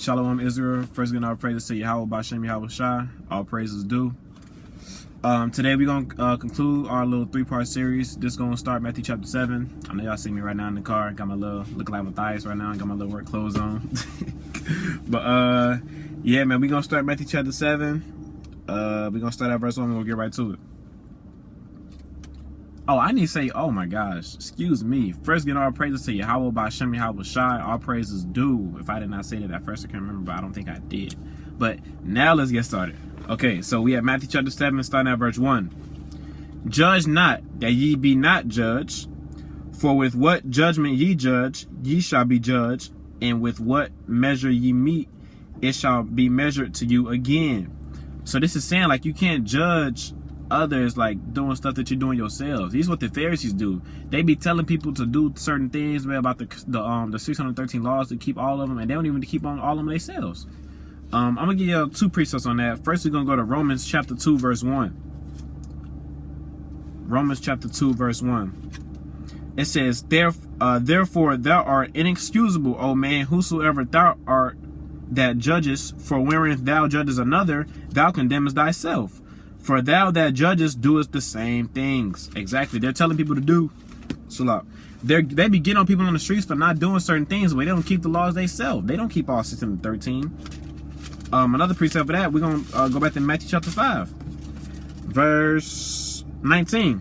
Shalom Israel. First, giving all praises to Yahweh Bashem Yahweh Shai. All praises due. Today we're gonna conclude our little 3-part series. This gonna start Matthew chapter 7. I know y'all see me right now in the car. Got my little looking like Matthias right now. I got my little work clothes on. But yeah, man, we gonna start Matthew chapter 7. We're gonna start at verse 1. We're gonna get right to it. Oh, I need to say, oh my gosh, excuse me. First, get all praises to Yahweh Bashem Yahweh Shai. All praises due. If I did not say that at first, I can't remember, but I don't think I did. But now let's get started. Okay, so we have Matthew chapter 7, starting at verse 1. Judge not, that ye be not judged. For with what judgment ye judge, ye shall be judged. And with what measure ye meet, it shall be measured to you again. So this is saying, like, you can't judge others like doing stuff that you're doing yourselves. This is what the Pharisees do. They be telling people to do certain things, man, about the 613 laws, to keep all of them, and they don't even keep on all of them themselves. I'm gonna give you 2 precepts on that. First, we're gonna go to Romans chapter 2 verse 1. Romans chapter 2 verse 1. It says, therefore thou art inexcusable, O man, whosoever thou art that judgest, for wherein thou judgest another, thou condemnest thyself. For thou that judgest doest the same things. Exactly. They're telling people to do. So they be getting on people on the streets for not doing certain things, but they don't keep the laws themselves. They don't keep all 613. Another precept for that, we're going to go back to Matthew chapter 5. Verse 19.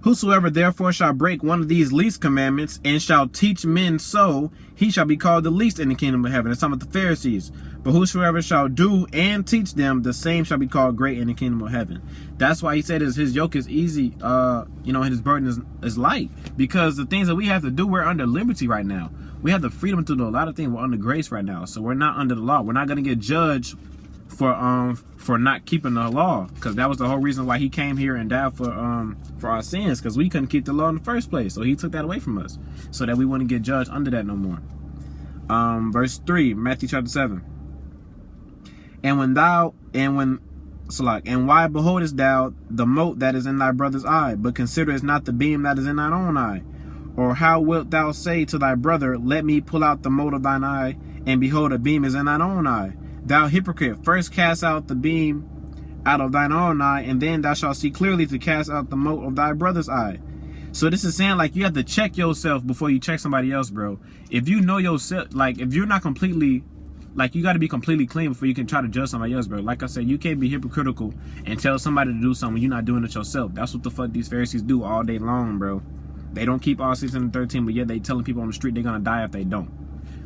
Whosoever therefore shall break one of these least commandments and shall teach men so, he shall be called the least in the kingdom of heaven. It's talking about the Pharisees. But whosoever shall do and teach them, the same shall be called great in the kingdom of heaven. That's why he said his yoke is easy, and his burden is light. Because the things that we have to do, we're under liberty right now. We have the freedom to do a lot of things. We're under grace right now. So we're not under the law. We're not going to get judged for not keeping the law, because that was the whole reason why he came here and died for our sins, because we couldn't keep the law in the first place. So he took that away from us so that we wouldn't get judged under that no more. Verse 3, Matthew chapter 7. And why beholdest thou the mote that is in thy brother's eye, but considerest not the beam that is in thine own eye? Or how wilt thou say to thy brother, let me pull out the mote of thine eye, and behold, a beam is in thine own eye? Thou hypocrite, first cast out the beam out of thine own eye, and then thou shalt see clearly to cast out the mote of thy brother's eye. So this is saying, like, you have to check yourself before you check somebody else, bro. If you know yourself, like, if you're not completely, like, you got to be completely clean before you can try to judge somebody else, bro. Like I said, you can't be hypocritical and tell somebody to do something when you're not doing it yourself. That's what the fuck these Pharisees do all day long, bro. They don't keep all 613, but yet they telling people on the street they're going to die if they don't.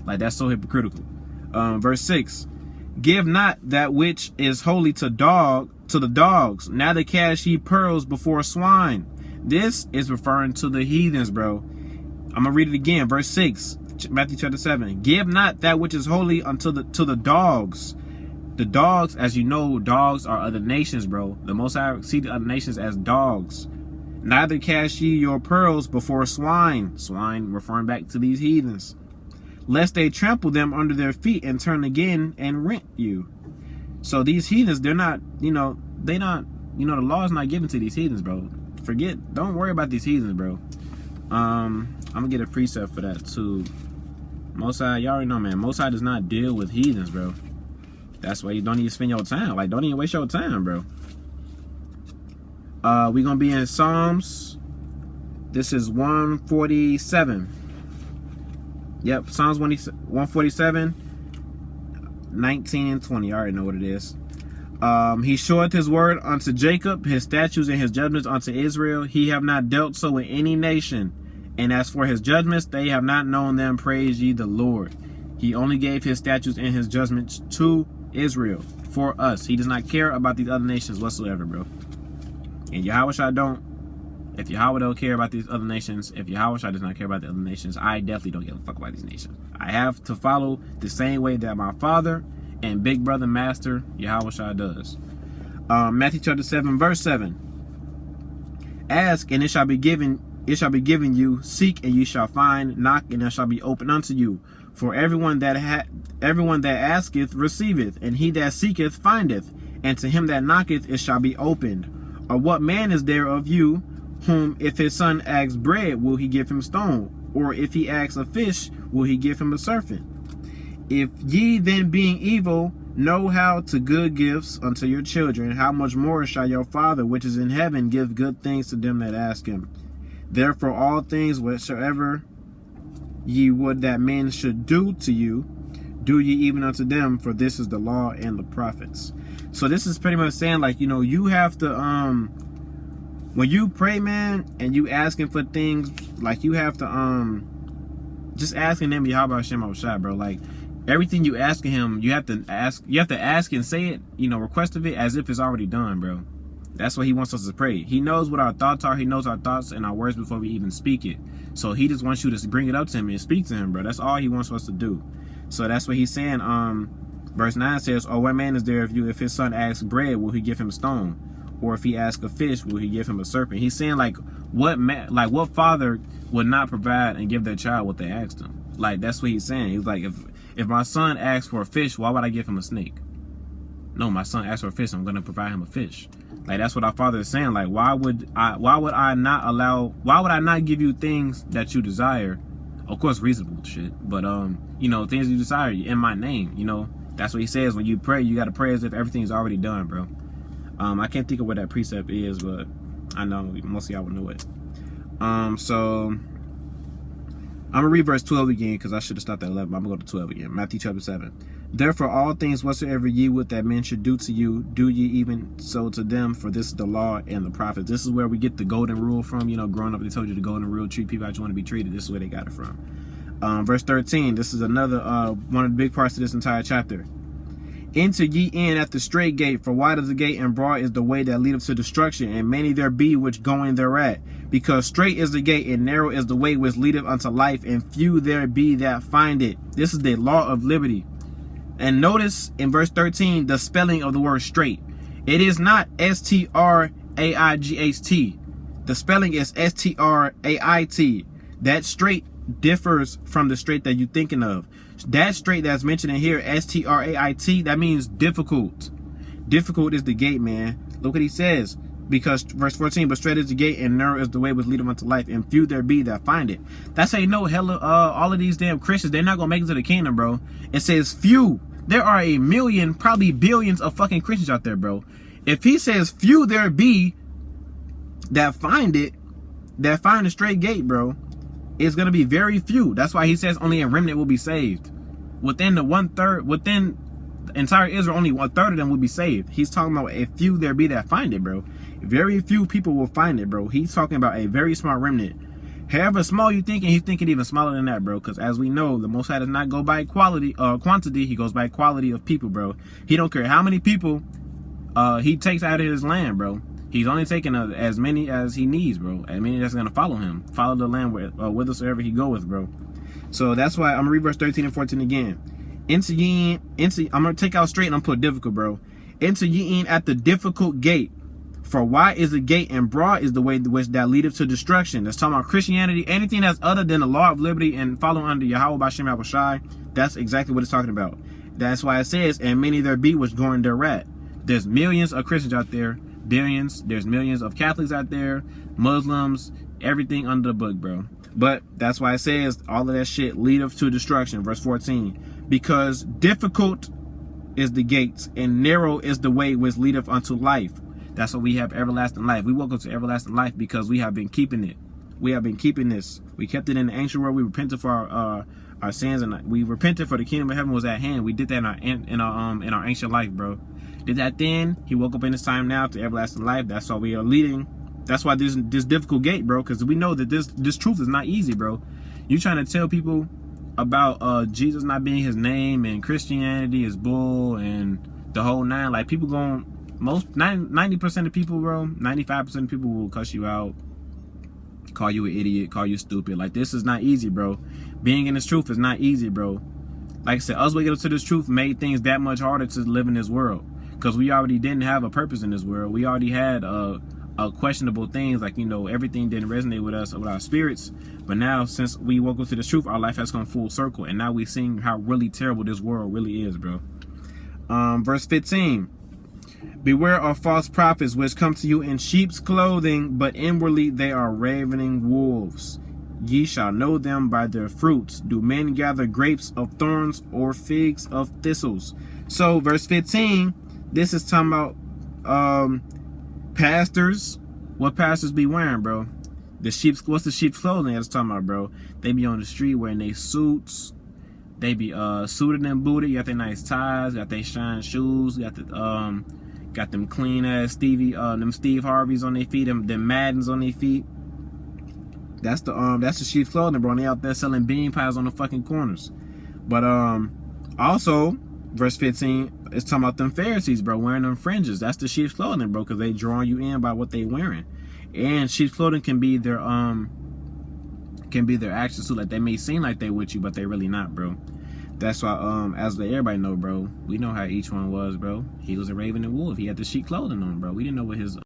Like, that's so hypocritical. Verse 6. Give not that which is holy to the dogs, neither cast ye pearls before swine. This is referring to the heathens, bro. I'm gonna read it again. Verse 6, Matthew chapter 7. Give not that which is holy to the dogs. The dogs, as you know, dogs are other nations, bro. The Most High see the other nations as dogs. Neither cast ye your pearls before swine. Swine referring back to these heathens. Lest they trample them under their feet and turn again and rent you. So these heathens, they're not, the law is not given to these heathens, bro. Don't worry about these heathens, bro. I'm gonna get a precept for that too. Most High, y'all already know, man. Most High does not deal with heathens, bro. That's why you don't even spend your time. Like, don't even waste your time, bro. We're gonna be in Psalms. This is 147. Yep, Psalms 147, 19 and 20. I already know what it is. He showeth his word unto Jacob, his statutes and his judgments unto Israel. He have not dealt so with any nation. And as for his judgments, they have not known them. Praise ye the Lord. He only gave his statutes and his judgments to Israel, for us. He does not care about these other nations whatsoever, bro. And Yahweh Shai don't. If Yahweh don't care about these other nations, if Yahweh Shai does not care about the other nations, I definitely don't give a fuck about these nations. I have to follow the same way that my father and big brother master Yahweh Shai does. Matthew chapter 7 verse 7. Ask and it shall be given you. Seek and you shall find. Knock and it shall be opened unto you. For everyone that asketh receiveth, and he that seeketh findeth, and to him that knocketh it shall be opened. Or what man is there of you, whom if his son asks bread, will he give him stone? Or if he asks a fish, will he give him a serpent? If ye then being evil know how to good gifts unto your children, how much more shall your Father which is in heaven give good things to them that ask him? Therefore all things whatsoever ye would that men should do to you, do ye even unto them, for this is the law and the prophets. So this is pretty much saying, like, you know, you have to when you pray, man, and you asking for things, like, you have to just asking them Yahweh Hashem Shai, bro. Like, everything you asking him, you have to ask and say it, you know, request of it as if it's already done, bro. That's what he wants us to pray. He knows what our thoughts are. He knows our thoughts and our words before we even speak it. So he just wants you to bring it up to him and speak to him, bro. That's all he wants us to do. So that's what he's saying. Verse 9 says, "Oh, what man is there if his son asks bread, will he give him a stone? Or if he asks a fish, will he give him a serpent?" He's saying, like, what what father would not provide and give their child what they asked him? Like, that's what he's saying. He's like, if my son asks for a fish, why would I give him a snake? No, my son asked for a fish, I'm gonna provide him a fish. Like, that's what our Father is saying. Like, why would I not give you things that you desire? Of course, reasonable shit, but you know, things you desire in my name. You know, that's what he says. When you pray, you gotta pray as if everything's already done, bro. I can't think of what that precept is, but I know most of y'all will know it. So I'm gonna read verse 12 again, because I should have stopped at 11. I'm gonna go to 12 again. Matthew chapter 7. "Therefore all things whatsoever ye would that men should do to you, do ye even so to them, for this is the law and the prophets." This is where we get the golden rule from. You know, growing up they told you the golden rule: treat people how you want to be treated. This is where they got it from. Verse 13. This is another one of the big parts of this entire chapter. "Enter ye in at the straight gate, for wide is the gate and broad is the way that leadeth to destruction, and many there be which go in thereat. Because straight is the gate and narrow is the way which leadeth unto life, and few there be that find it." This is the law of liberty. And notice in verse 13 the spelling of the word straight. It is not S-T-R-A-I-G-H-T. The spelling is S-T-R-A-I-T. That straight differs from the straight that you're thinking of. That straight that's mentioned in here, S-T-R-A-I-T, that means difficult. Difficult is the gate, man. Look what he says. Because verse 14, "But straight is the gate and narrow is the way which leadeth unto life, and few there be that find it." That's how you know all of these damn Christians, they're not gonna make it to the kingdom, bro. It says few. There are a million, probably billions of fucking Christians out there, bro. If he says few there be that find it, that find the straight gate, bro, it's gonna be very few. That's why he says only a remnant will be saved. Within the entire Israel, only 1/3 of them will be saved. He's talking about a few there be that find it, bro. Very few people will find it, bro. He's talking about a very small remnant. However small you thinking, he's thinking even smaller than that, bro. Because as we know, the Most High does not go by quantity. He goes by quality of people, bro. He don't care how many people he takes out of his land, bro. He's only taking as many as he needs, bro. As many that's gonna follow him, follow the land whithersoever he goeth, bro. So that's why I'm gonna read verse 13 and 14 again. "Enter ye in, I'm gonna take out straight and I'm gonna put difficult, bro. "Enter ye in at the difficult gate. For wide is the gate and broad is the way which that leadeth to destruction." That's talking about Christianity. Anything that's other than the law of liberty and following under Yahweh B'Shem Shai, that's exactly what it's talking about. That's why it says, "And many there be which go in thereat." There's millions of Christians out there, billions. There's millions of Catholics out there, Muslims, everything under the book, bro. But that's why it says all of that shit leadeth to destruction. Verse 14. "Because difficult is the gate and narrow is the way which leadeth unto life." That's what we have, everlasting life. We woke up to everlasting life because we have been keeping it. We have been keeping this. We kept it in the ancient world. We repented for our sins, and we repented for the kingdom of heaven was at hand. We did that in our ancient life, bro. Did that then. He woke up in this time now to everlasting life. That's why we are leading. That's why this difficult gate, bro. Because we know that this truth is not easy, bro. You trying to tell people about Jesus not being his name and Christianity is bull and the whole nine. Like, people going. 90% of people, bro, 95% of people will cuss you out, call you an idiot, call you stupid. Like, this is not easy, bro. Being in this truth is not easy, bro. Like I said, us waking up to this truth made things that much harder to live in this world, because we already didn't have a purpose in this world. We already had questionable things, like, you know, everything didn't resonate with us, with our spirits. But now, since we woke up to this truth, our life has come full circle, and now we're seeing how really terrible this world really is, bro. Verse 15. "Beware of false prophets which come to you in sheep's clothing, but inwardly they are ravening wolves. Ye shall know them by their fruits. Do men gather grapes of thorns or figs of thistles? So verse 15, this is talking about pastors. What pastors be wearing, bro? What's the sheep's clothing that's talking about, bro? They be on the street wearing their suits. They be suited and booted. You got their nice ties, got their shine shoes, got them clean ass Steve Harveys on their feet, them Maddens on their feet. That's the sheep's clothing, bro. And they out there selling bean pies on the fucking corners. But also, verse 15, it's talking about them Pharisees, bro, wearing them fringes. That's the sheep's clothing, bro, because they drawing you in by what they wearing. And sheep's clothing can be their actions too. Like, they may seem like they with you, but they really not, bro. That's why, as everybody know, bro, we know how each one was, bro. He was a raven and wolf. He had the sheep clothing on, bro. We didn't know what his